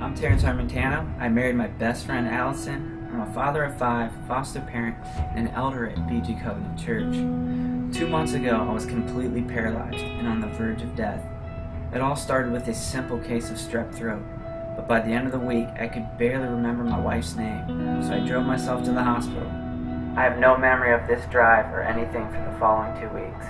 I'm Terence Armentano. I married my best friend Alisson. I'm a father of 5, foster parent, and an elder at BG Covenant Church. 2 months ago, I was completely paralyzed and on the verge of death. It all started with a simple case of strep throat, but by the end of the week, I could barely remember my wife's name, so I drove myself to the hospital. I have no memory of this drive or anything for the following 2 weeks.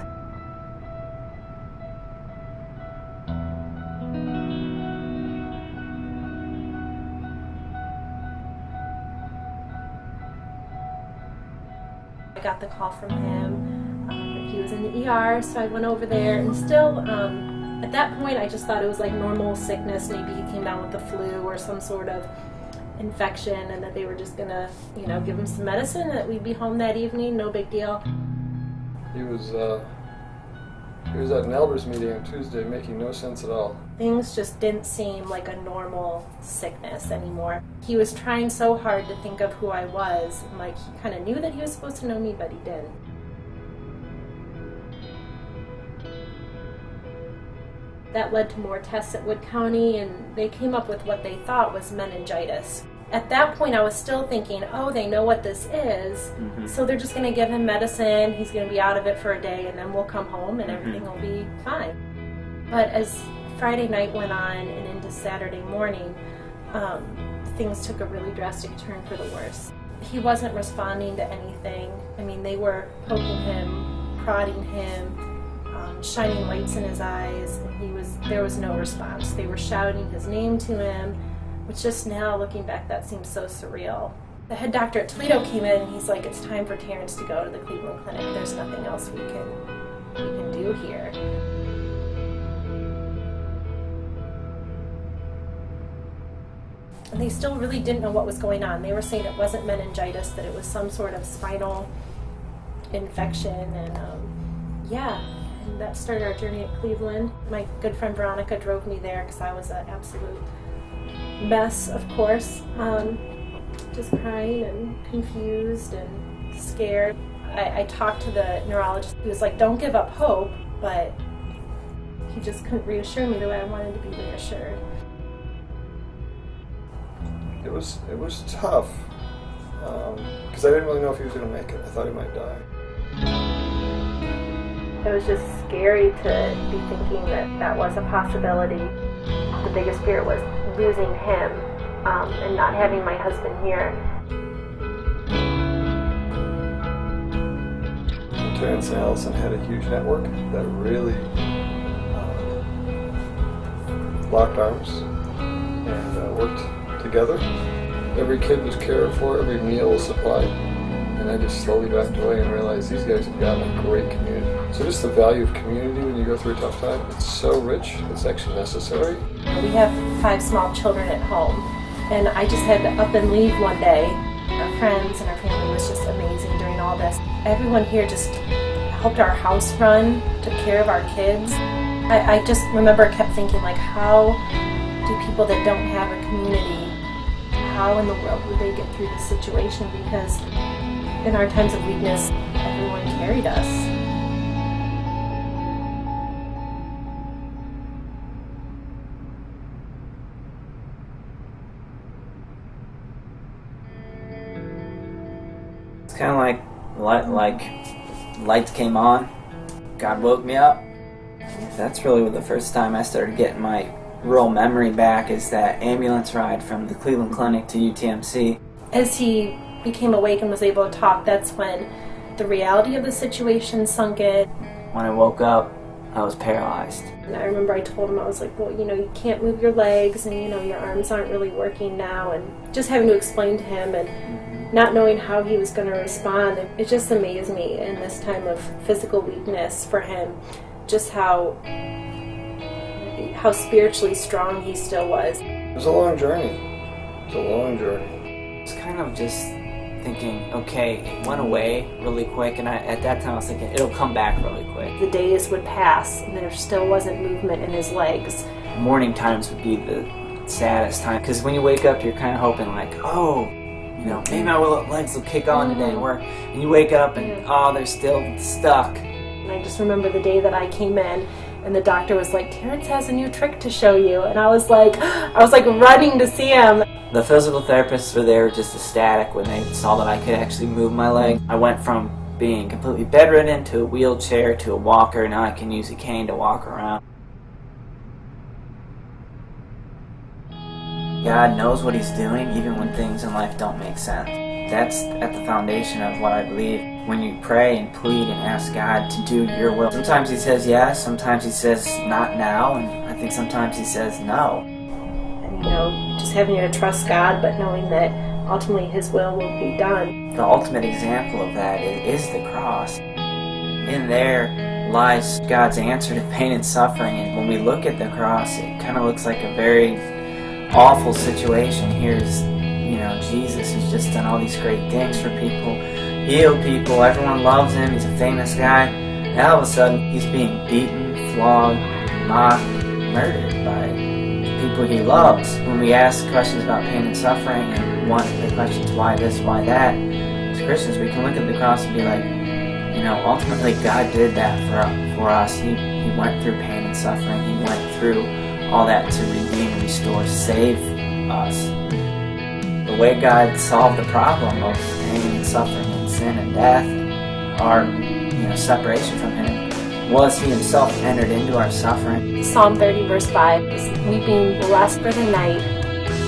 I got the call from him that he was in the ER, so I went over there, and still, at that point I just thought it was like normal sickness. Maybe he came down with the flu or some sort of infection, and that they were just gonna, give him some medicine, and that we'd be home that evening, no big deal. He was at an elders meeting on Tuesday, making no sense at all. Things just didn't seem like a normal sickness anymore. He was trying so hard to think of who I was, and like he kind of knew that he was supposed to know me, but he didn't. That led to more tests at Wood County, and they came up with what they thought was meningitis. At that point I was still thinking, oh, they know what this is, so they're just going to give him medicine, he's going to be out of it for a day, and then we'll come home and everything will be fine. But as Friday night went on and into Saturday morning, things took a really drastic turn for the worse. He wasn't responding to anything. I mean, they were poking him, prodding him, shining lights in his eyes, and there was no response. They were shouting his name to him, which just now, looking back, that seems so surreal. The head doctor at Toledo came in, and he's like, it's time for Terence to go to the Cleveland Clinic. There's nothing else we can do here. And they still really didn't know what was going on. They were saying it wasn't meningitis, that it was some sort of spinal infection, and and that started our journey at Cleveland. My good friend Veronica drove me there because I was an absolute mess, of course, just crying and confused and scared. I talked to the neurologist. He was like, don't give up hope, but he just couldn't reassure me the way I wanted to be reassured. It was tough, because I didn't really know if he was going to make it. I thought he might die. It was just scary to be thinking that that was a possibility. The biggest fear was losing him and not having my husband here. Terence and Alisson had a huge network that really locked arms and worked together. Every kid was cared for, every meal was supplied, and I just slowly backed away and realized these guys have got a great community. So just the value of community when you go through a tough time, it's so rich, it's actually necessary. We have 5 small children at home, and I just had to up and leave one day. Our friends and our family was just amazing during all this. Everyone here just helped our house run, took care of our kids. I just remember kept thinking, like, how do people that don't have a community, how in the world would they get through this situation? Because in our times of weakness, everyone carried us. It's kind of like lights came on, God woke me up. That's really the first time I started getting my real memory back, is that ambulance ride from the Cleveland Clinic to UTMC. As he became awake and was able to talk, that's when the reality of the situation sunk in. When I woke up, I was paralyzed. And I remember I told him, I was like, well, you can't move your legs, and your arms aren't really working now, and just having to explain to him and not knowing how he was going to respond. It just amazed me in this time of physical weakness for him, just how spiritually strong he still was. It was a long journey. It was a long journey. It's kind of just thinking, okay, it went away really quick, and at that time I was thinking, it'll come back really quick. The days would pass, and there still wasn't movement in his legs. Morning times would be the saddest time, because when you wake up, you're kind of hoping, like, oh, maybe my legs will kick on today and work. And you wake up and, oh, they're still stuck. And I just remember the day that I came in, And the doctor was like, Terence has a new trick to show you. And I was like running to see him. The physical therapists were there just ecstatic when they saw that I could actually move my leg. I went from being completely bedridden to a wheelchair to a walker. Now I can use a cane to walk around. God knows what He's doing even when things in life don't make sense. That's at the foundation of what I believe. When you pray and plead and ask God to do your will, sometimes He says yes, sometimes He says not now, and I think sometimes He says no. And just having to trust God, but knowing that ultimately His will be done. The ultimate example of that is the cross. In there lies God's answer to pain and suffering, and when we look at the cross, it kind of looks like a very awful situation. Here's Jesus, who's just done all these great things for people, healed people, everyone loves Him, He's a famous guy. Now all of a sudden He's being beaten, flogged, mocked, murdered by people He loves. When we ask questions about pain and suffering and want the questions why this, why that, as Christians we can look at the cross and be like, ultimately God did that for us. He went through pain and suffering. He went through all that to redeem, restore, save us. The way God solved the problem of pain and suffering and sin and death, our separation from Him, was He Himself entered into our suffering. Psalm 30 verse 5 is, weeping will last for the night,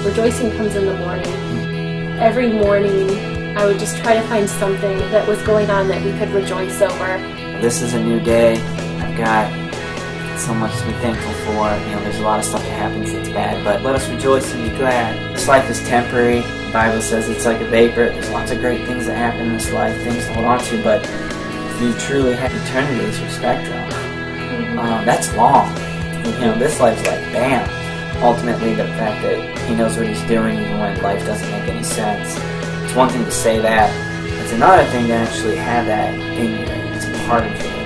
rejoicing comes in the morning. Every morning I would just try to find something that was going on that we could rejoice over. This is a new day. I've got so much to be thankful for. There's a lot of stuff that happens that's bad, but let us rejoice and be glad. This life is temporary. The Bible says it's like a vapor. There's lots of great things that happen in this life, things to hold on to, but if you truly have eternity as your spectrum, that's long. This life's like bam. Ultimately, the fact that He knows what He's doing even when life doesn't make any sense. It's one thing to say that. It's another thing to actually have that in you. It's part of you.